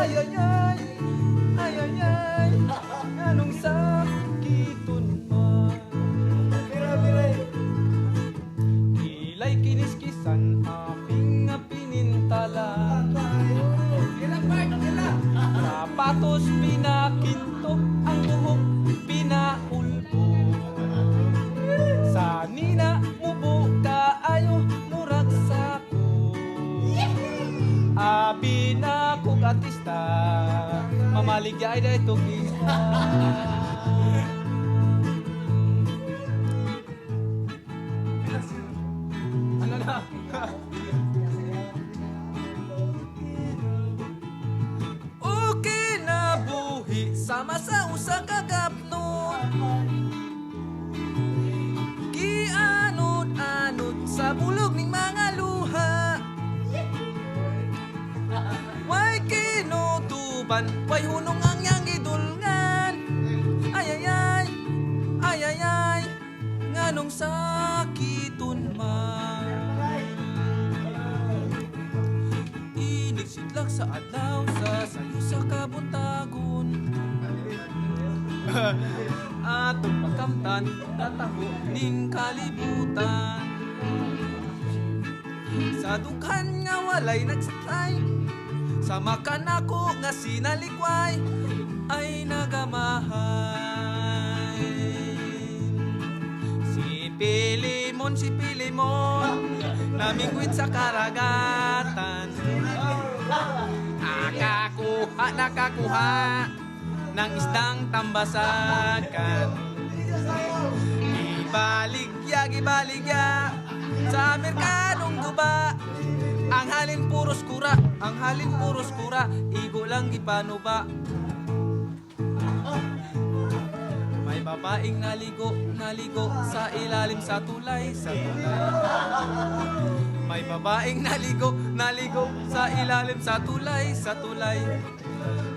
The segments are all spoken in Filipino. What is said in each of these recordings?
ay ay ay, ay ay ay, nganong sakiton man. Ilay kiniskisan aming pinintalan, sapatos pinakintok, ang buhok pinaulbo. Sa nina mubo kaayo murag sako, abi na kog artista, mamaligya ay dahi tugista. Ano na? Okay na buhi sama sa usa ka gapnon, gianod-anod sa bulog ning mga luha. Way kinutuban, way hunong ang yang gidulngan. Ay ay ay, ay ay ay, nganong sakiton man. Inigsidlak sa adlaw sa sayo sa kabuntagon, atong pagkamtan nataho ning kalibutan. Sa dughan nga walay nagsatay, sa makanako nga sinalikway ay nagamahay. Si Pilimon, namingwit sa karagatan, nakakuha ng isdang tambasakan. Gibaligya sa merkadong guba, ang halin puros kura, igo lang gipanuba. May babaeng naligo sa ilalim sa tulay. May babaeng naligo sa ilalim sa tulay.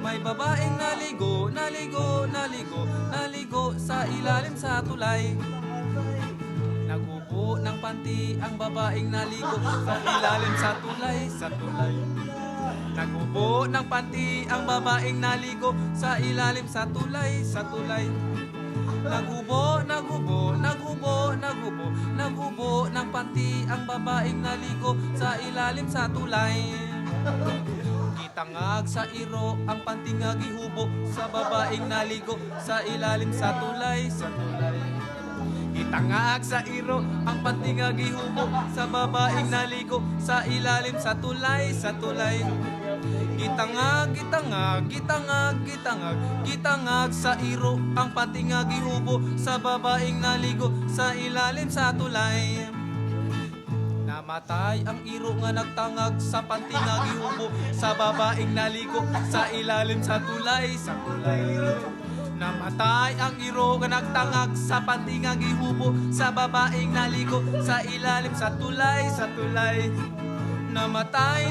May babaeng naligo sa ilalim sa tulay. Nagubo ng panty ang babaeng naligo sa ilalim sa tulay. Nagubo ng panty ang babaeng naligo sa ilalim sa tulay. Nagubo ng panty ang babaeng naligo sa ilalim sa tulay. Gitangag sa iro ang panty nga gihubo sa babaeng naligo sa ilalim sa tulay. Gitangag sa iro ang panty nga gihubo sa babaeng naligo sa ilalim sa tulay. Gitangag sa iro ang panty nga gihubo sa babaeng naligo sa ilalim sa tulay. Namatay ang iro nga nagtangag sa panty nga gihubo sa babaeng naligo sa ilalim sa tulay. Namatay ang iro nga nagtangag sa panty nga gihubo sa babaeng naligo sa ilalim sa tulay. Namatay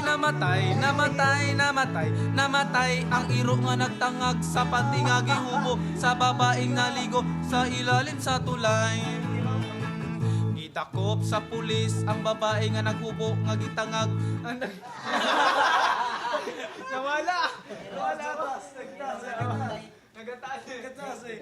ang iro nga nagtangag sa panty nga gihubo sa babaeng naligo sa ilalim sa tulay. Gidakop sa pulis ang babae nga naghubo nga gitangag. Nawala. Nagataas eh.